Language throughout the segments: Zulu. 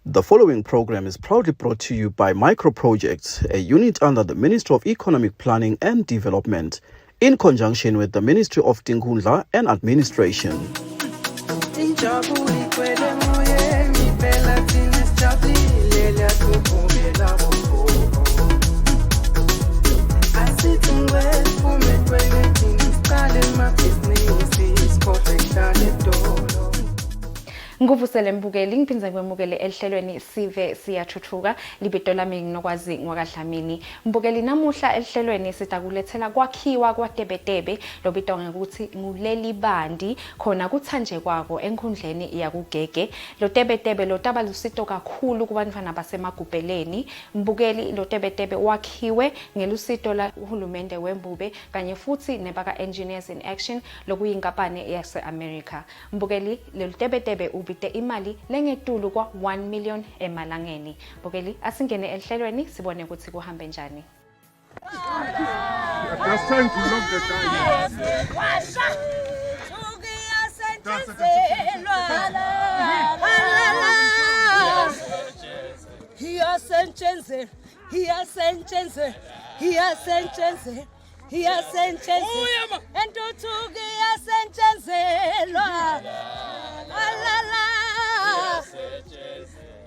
The following program is proudly brought to you by Microprojects, a unit under the Ministry of Economic Planning and Development, in conjunction with the Ministry of Tinkhundla and Administration. Nguvusele mbukeli ngiphinza kwemukele elihlelweni sive siyathuthuka libito lami nginokwazi ngwakadlamini mbukeli namuhla elihlelweni sitakulethela kwakhiwa kwaTebetebe lobito ngokuthi nguleli bandi khona kuthanje kwako enkhundleni yakugege lo Tebetebe lo taba lusito kakhulu kubantwana basemagubheleni mbukeli lo Tebetebe wakhiwe ngelusito la uhulumende wembube kanye futhi nebaka Engineers in Action lokuyinkampani yase-America mbukeli lo Tebetebe bite imali lengetulu kwa 1 million emalangeni. Bokeli asingene elihlelweni sibone ukuthi kuhambe njani. Just trying to lock the time.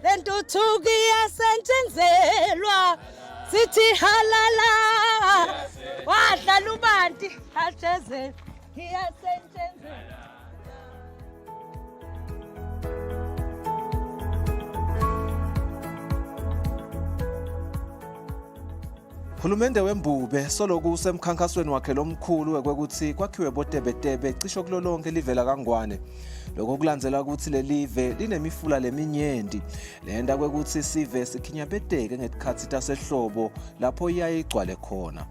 Lentuthuki yasentshenzelwa sithi halala wadlala ubanti hajezela iyasentshenzelwa. Hulumende wembube soloku usemkhankasweni wakhe lomkhulu ekwekuthi kwakhiwe boTebetebe cisho kulolonke livela kangwane lokho kulandzela ukuthi lelive linemifula leminyenti lenda kwekuthi sive sikhinyabedeke ngesikhathi tasehlobo lapho iyaye igcwale khona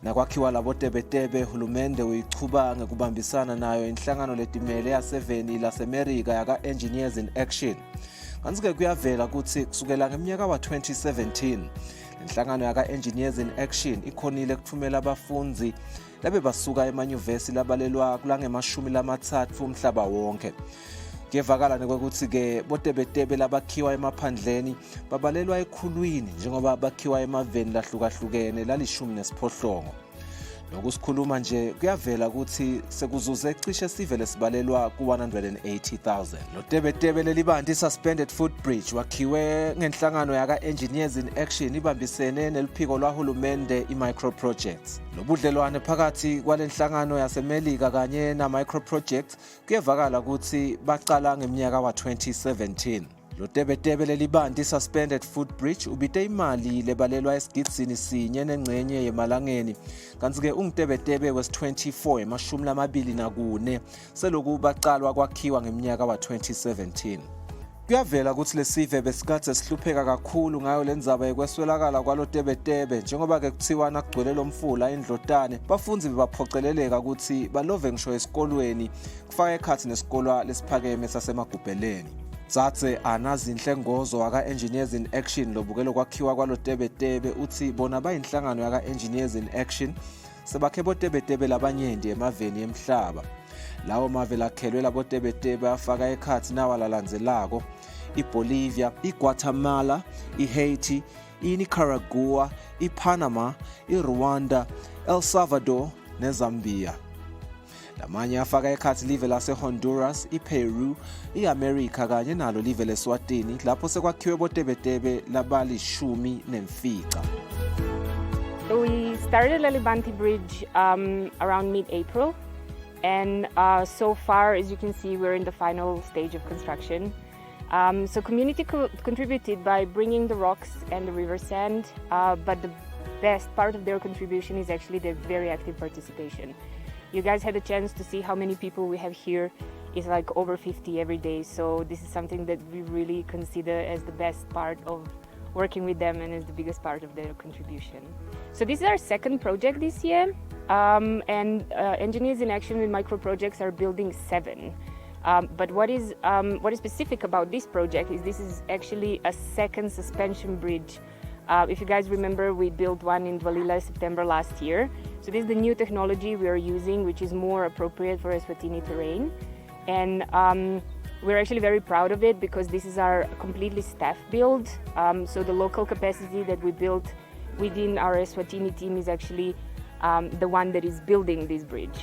nakwakhiwa labo Tebetebe hulumende uyichuba ngekubambisana nayo inhlangano letimele yaseveni laseMerika yaka Engineers in Action kanti-ke kuyavela ukuthi kusukela ngeminyaka wa-2017 inhlangano yaka Engineers in Action ikhonile kuthumela abafunzi labe basuka emanyuvesi labalelwa kulange-30 umhlaba wonke kuyevakala nekwekuthi ke boTebetebe labakhiwa emaphandleni babalelwa ekhulwini njengoba bakhiwa emaveni lahlukahlukene la-18 nokusikhuluma nje kuyavela ukuthi sekuzuze cishe sive lesibalelwa ku-180,000 lo Tebetebe lelibandi suspended footbridge wakhiwe ngenhlangano yaka Engineers in Action ibambisene neliphiko lwahulumende iMicroprojects lobudlelwane phakathi kwalenhlangano yaseMelika kanye naMicroprojects kuyevakala ukuthi baqala ngeminyaka wa-2017 lo Tebetebe lelibandi suspended footbridge ubite imali lebalelwa esigidini sinye nengcenye yemalangeni kanti-ke ungTebetebe wesi-24 24 seloku baqalwa kwakhiwa ngeminyaka wa-2017 kuyavela ukuthi lesive besikade sihlupheka kakhulu ngayo lendzaba yekweswelakala kwalo Tebetebe njengoba ke kuthiwa nakugcwele lomfula indlotane bafunzi bebaphoceleleka ukuthi balove ngisho esikolweni kufaka ekhathi nesikolwa lesiphakeme sasemagubheleni Zatse anazinhle ngozo waka Engineers in Action lobukelo kwakhiwa kwalo Tebetebe uthi bona bayinhlangano yaka Engineers in Action sebakhe boTebetebe labanyenti emaveni emhlaba lawo mave lakhelwe labo Tebetebe afaka ekhathi nawalalandzelako iBolivia, iGuatemala, iHaiti, iNicaragua, iPanama, iRwanda, El Salvador neZambia lamanye afaka ekhathi live laseHonduras, iPeru, iAmerica kanye nalo live leSwatini lapho sekwakhiwe boTebetebe labali-10. We started Lelibanti Bridge around mid-April and so far, as you can see, we're in the final stage of construction. So community contributed by bringing the rocks and the river sand, but the best part of their contribution is actually their very active participation. You guys had a chance to see how many people we have here. It's like over 50 every day. So this is something that we really consider as the best part of working with them and as the biggest part of their contribution. So this is our second project this year. Engineers in Action with Microprojects are building 7. But what is specific about this project is this is actually a second suspension bridge. If you guys remember, we built one in Dwalila September last year. So this is the new technology we are using, which is more appropriate for Eswatini terrain. And we're actually very proud of it because this is our completely staff build. So the local capacity that we built within our Eswatini team is actually the one that is building this bridge.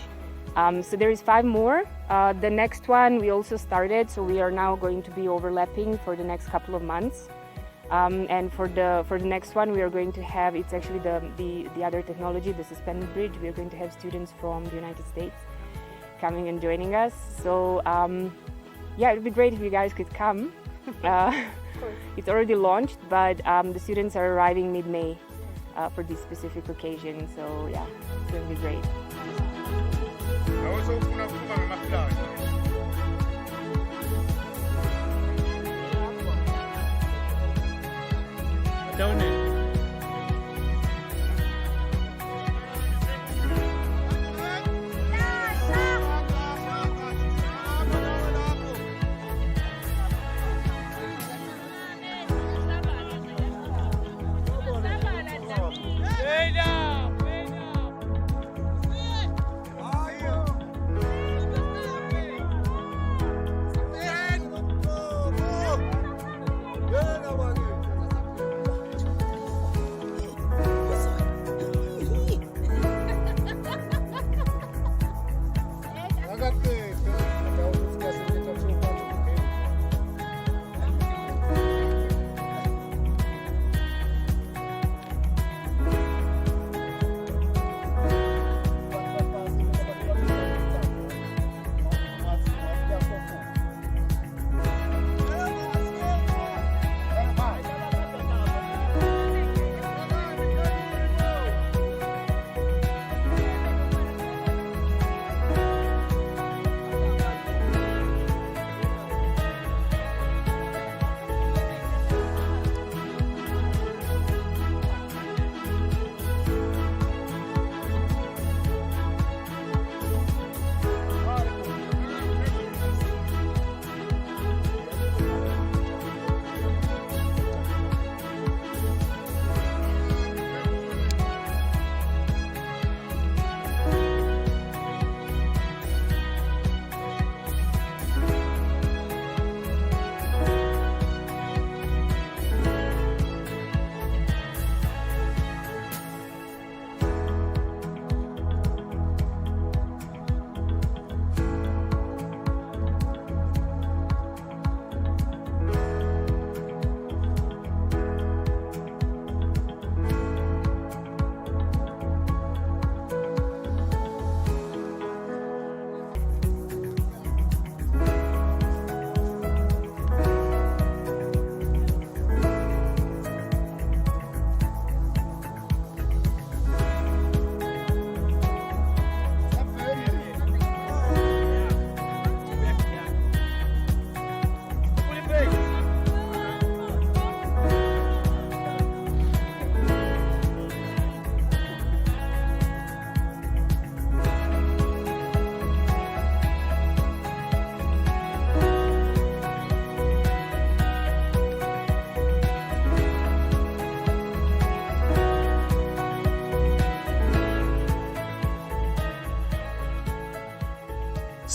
So there is 5 more. The next one we also started, so we are now going to be overlapping for the next couple of months. And for the next one, we are going to have, it's actually the other technology, the suspended bridge. We are going to have students from the United States coming and joining us. So yeah, it would be great if you guys could come. It's already launched, but the students are arriving mid-May for this specific occasion. So yeah, it's going to be great.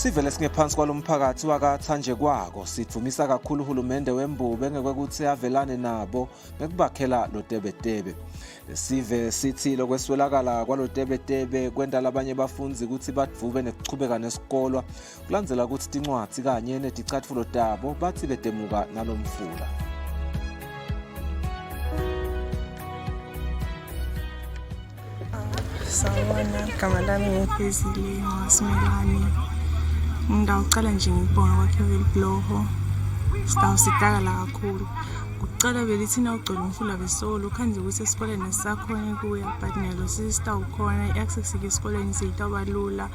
Sivele singephansi kwalomphakathi wakathanje kwako sithumisa kakhulu uhulumende wembube ngekwekuthi avelane nabo bekubakhela lo tebetebe. Lesive sithi lokweswelakala kwalo tebetebe kwenda labanye abafundi ukuthi badvube nekuchubeka nesikolo kulandzela ukuthi tincwadzi kanye neticatfulo tabo bathi betemuka nalomfula. Sawubona, igama lami ngiphezile ngasimelani. Ngidawucala nje ngibonga kwaKevin Bloho. Sitawusidakala kakhulu. Ukucala belithina ugcwele umfula besolo khanze ukuthi esikoleni sakhona kuya but nalo sisitawukhona i-access esikoleni sitawubalula.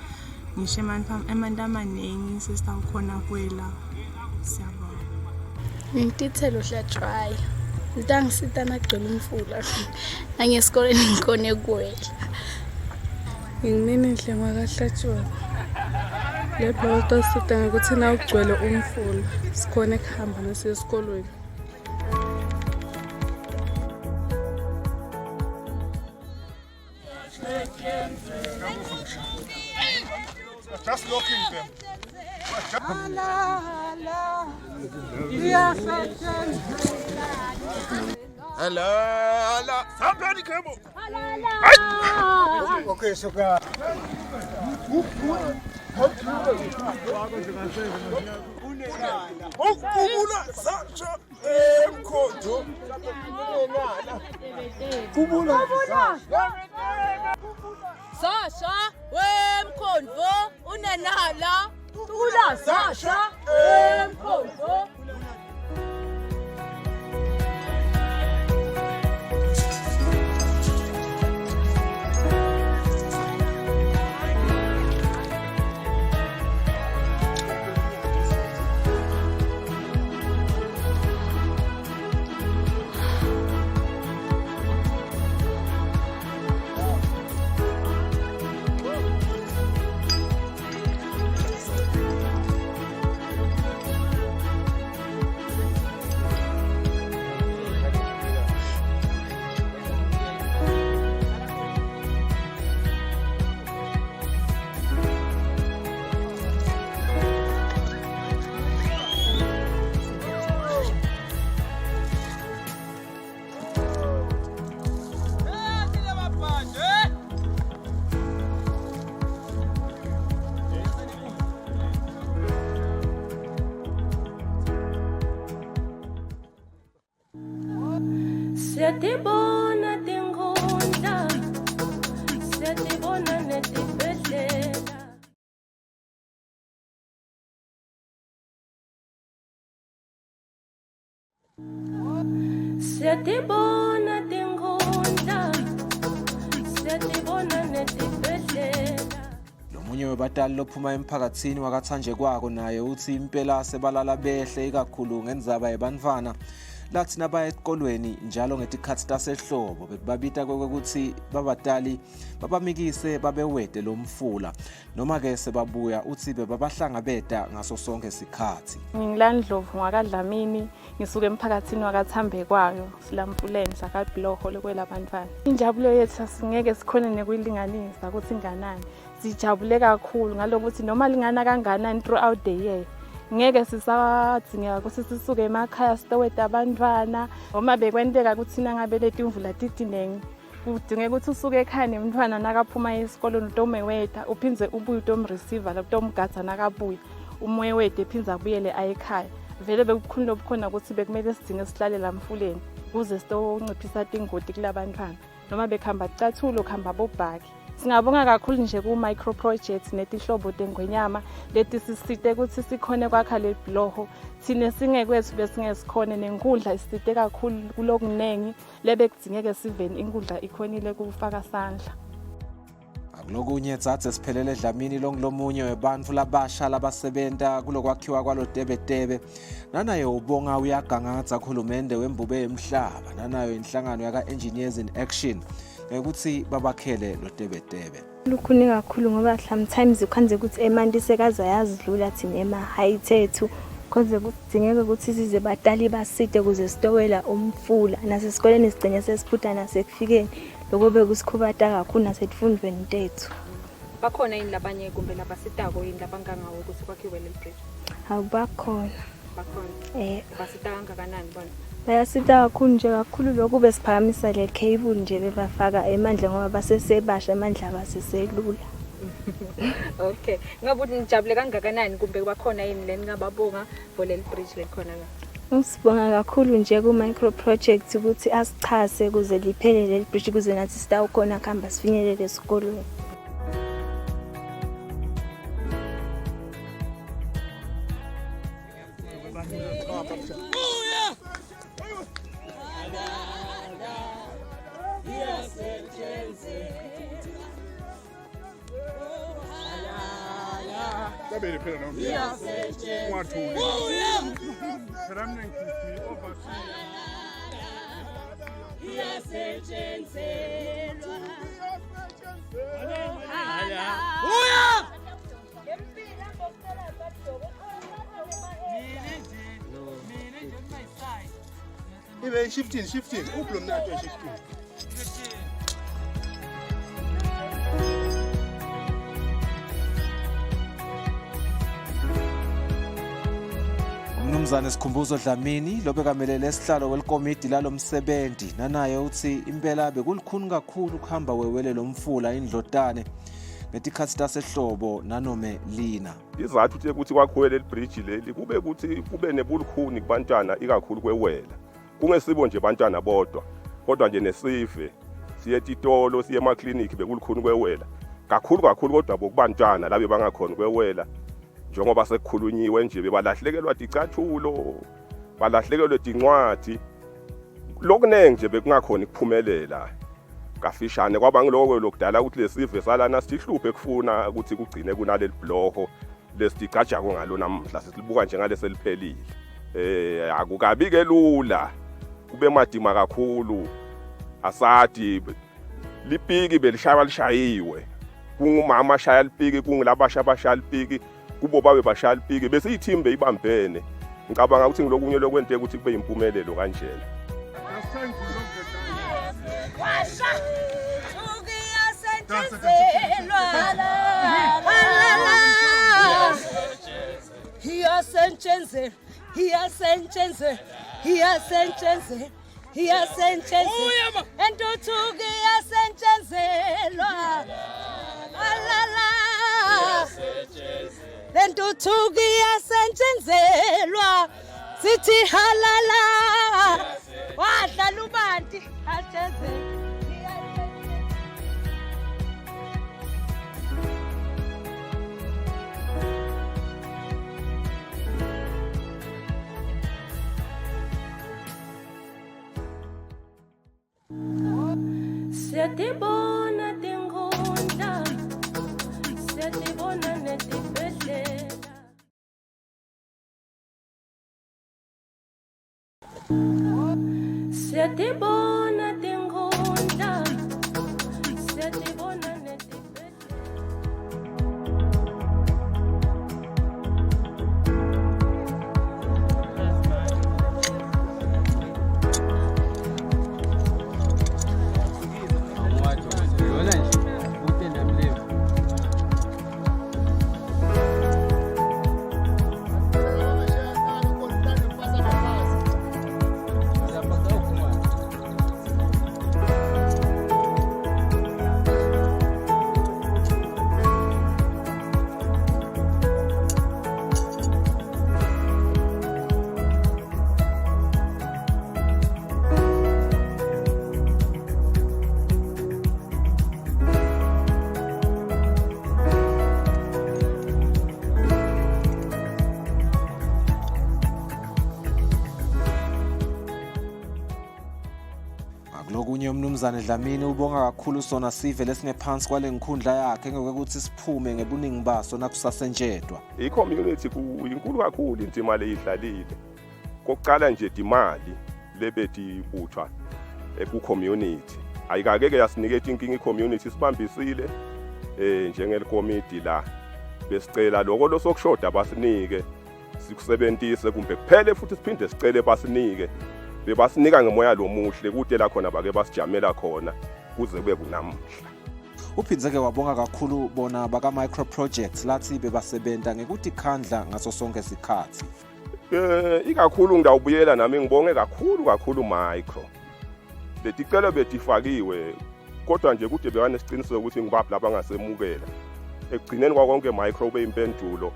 Ngisho emanti amaningi sisitawukhona kwela. Siyabonga. Ngitithelo hla dry. Ntangisita nagcwele umfula. Angesikoleni ngikhona kwela. Ngimini hle ngakahlatshwa. Leblo tosita ukuthi na ugcwele umfula sikhona ekuhamba nasesikolweni. Just looking them. Halala. Somebody come on. Okay, so Kubula Sasha Mkhonto. Kubula Sasha wemkhonto unenala. Kubula Sasha wemkhonto. Siyatibona tinkhundla, siyatibona netibhedlela. Siyatibona tinkhundla, siyatibona netibhedlela. Lomunye webatali lophuma emphakathini wakathanje kwako naye uthi impela sebalala behle ikakhulu ngenzaba yebantwana lathi nabaya esikolweni njalo ngetikhathi tasehlobo bekubabita ukuthi babadali babamikise babewede lo mfula noma ke sebabuya uthi bebabahlangabeta ngaso sonke isikhathi. Ngilandlovu ngakadlamini ngisuka emphakathini wakathambe kwayo silamfuleni sakabloho lokwelabantwana. Injabulo yethu asingeke sikhone nekuyilinganisa ukuthi inganani. Sijabule kakhulu ngalokuthi noma lingana kanganani throughout the year. Ngeke sisadingeka ukuthi sisuke emakhaya sitoweta abantwana uma bekwenteka ukuthi nangabe leti imvula titinenge udingeka ukuthi usuke ekhaya nemntwana nakaphuma esikoleni utomeweta uphindze ubuye utomreceiver utomgada nakabuya umoya wethu ephinza abuyele ayekhaya vele bekukhulu obukhona ukuthi bekumele sidinge sihlale lamfuleni kuze sitonciphisa ingoti kulabantwana noma bekhamba cathulo khamba bobhaki. Singabonga kakhulu nje ku micro projects netihlobo tengwenyama leti sisite ukuthi sikhone kwakha le bloho thine singekwethu besingesikhone nenkundla isite kakhulu kulokunengi lebekudingeke siveni inkundla ikhonile kufaka sandla. Akulokunye tsatse siphelele Dlamini lomunye webantfu labasha labasebenta kulokwakhiwa kwalo Tebetebe nanaye ubonga uyagangatha khulumende wembube emhlaba nanayo inhlangano yaka Engineers in Action ukuthi babakhele lo Tebetebe. Lukhuni kakhulu ngoba sometimes ukhanze ukuthi emanti sekaza yazidlula thina ema-height ethu konze kudingeka ukuthi size batali baside kuze sitowela umfula nasesikoleni sigcine sesiphutha nasekufikeni lokho bekusikhubata kakhulu nasedifundweni tethu. Bakhona yini labanye kumbe labasitako yini labangangawo ukuthi kwakhiwe le bridge? Awubakhona. Bakhona. Basita kangakanani bona? Bayasita kakhulu nje kakhulu lokho besiphakamisa le cable nje bebafaka emandla ngoba basesebasha amandla abaseselula. Okay. Ngabe nijabule kangakanani kumbe bakhona yini leni ngababonga for le bridge lekhona la? Usibonga kakhulu nje ku micro project ukuthi asichase kuze liphele le bridge kuze nathi sitawukhona khamba sifinyelele esikolweni. Shifting. Ublom nato shifting. Umnumzane Sikhumbuzo Dlamini lobekamelele esihlalo welkomiti lalomsebenzi nanaye uthi impela bekulukhuni kakhulu ukuhamba wewele lomfula indlotane ngetikhathi tasehlobo nanome lina. Izathu ukuthi kwakhiwe leli bridge leli kube ukuthi kube nebulukhuni kubantwana ikakhulu kwewela. Kungesibo nje abantwana bodwa kodwa nje nesive siye etitolo siye emaklinikhi bekulukhuni kwewela. Kakhulu kodwa bokubantwana labe bangakhona kwewela. Njengoba sekukhulunyiwe nje bebalahlekelwa ticathulo balahlekelwe dincwadi lokunenge nje bekungakhona ukuphumelela kafishane kwaba ngiloko lokudala ukuthi lesive salana sihluphe kufuna ukuthi kugcine kunaleli bloho lesiticaja ngalo namhla silibuka nje ngale seliphelile akukabi ke lula kube madima kakhulu asadi lipiki belishaya lishayiwe kungumama shaya lipiki kungilabasha abashaya lipiki kubo babe bashaya lipiki bese iteam beyibambene ngicabanga ukuthi ngilokunye lokwente ukuthi kube impumelelo kanjena. Lentuthuki yasetshenzelwa sithi halala wadlala ubanti hajezela. Siyatibona tinkhundla siyatibona netibhedlela. Siyatibona tinkhundla siyatibona netibhedlela. Lokunye umnumzane Dlamini ubonga kakhulu sona sive lesingephansi kwale ngikhundla yakhe ngekuthi siphume ngebuningi baso nakusasenjedwa. I-community kuyinkulu kakhulu intima leyidlalile. Kokuqala nje imali lebethi buthwa ku-community. Ayikake yasinikeza inkinga i-community sibambisile njengelikomiti la besicela lokho losokushoda basinike sikusebenzise kumbe kuphele futhi siphinde sicele basinike bebasinika ngemoya lomuhle kude la khona bake basijamela khona kuze kube kunamhla. Uphindze ke wabonga kakhulu bona baka micro projects lathi bebasebenta ngekuthi khandla ngaso sonke isikhathi. Ikakhulu ngidawubuyela nami ngibonge kakhulu micro. Leticelo betifakiwe kodwa nje kude bekanesiqiniseko ukuthi ngibaphi laba ngasemukela. Ekugcineni kwakonke micro beyimpendulo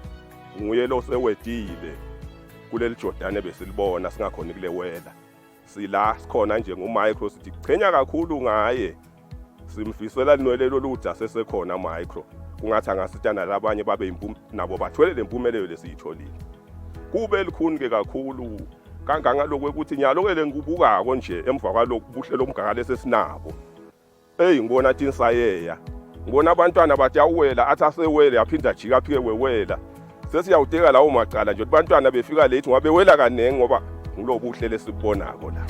nguye lo sewedile kuleli Jordan besilibona singakhona kule wela. Sila sikhona nje ngumicro sithi kuchenya kakhulu ngaye simfisela linwelelo lutha sesekhona micro kungathi angasitana labanye babe nabo bathwele lempumelelo lesiyitholile kube elikhuni ke kakhulu kangangaloku ukuthi nyalo ke lengibukako nje emva kwaloku buhle lomgaka lesesinabo ngibona athi insayeya ngibona abantwana bathi awela athi asewele yaphinda jika phike wewela sesiyawuteka lawo maqala nje abantwana befika late ngoba bewela kanenge ngoba ngilobuhle lesibonako la.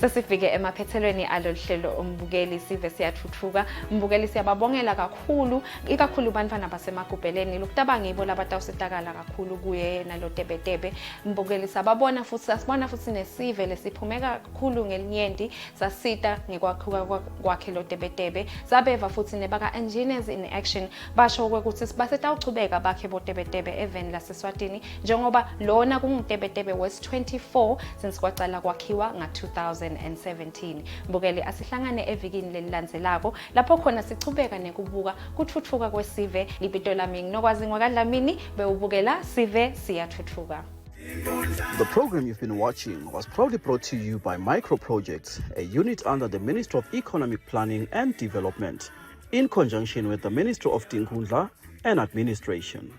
Sesifike emaphethelweni aloluhlelo umbukeli sive siyathuthuka. Umbukeli siyababongela kakhulu, ikakhulu bantwana basemagubheleni lokutaba ngibo labatawusitakala kakhulu kuye nalo Tebetebe. Umbukeli sababona futhi sasibona futhi nesive lesiphume kakhulu ngelinyenti sasita ngekwakhuka kwakhe lo Tebetebe. Sabeva futhi nebaka engineers in action basho ukuthi basetawuchubeka bakhe bo Tebetebe even laseSwatini njengoba lona kungutebetebe West 24 since kwaqala kwakhiwa nga-2017. Mbukeli asihlangane evikini lelilandzelako lapho khona sichubeka nekubuka kuthuthuka kwesive. Libito lami nginokwazi ngwakadlamini bewubukela sive siyathuthuka. The program you've been watching was proudly brought to you by Micro Projects, a unit under the Ministry of Economic Planning and Development, in conjunction with the Ministry of Tinkhundla and Administration.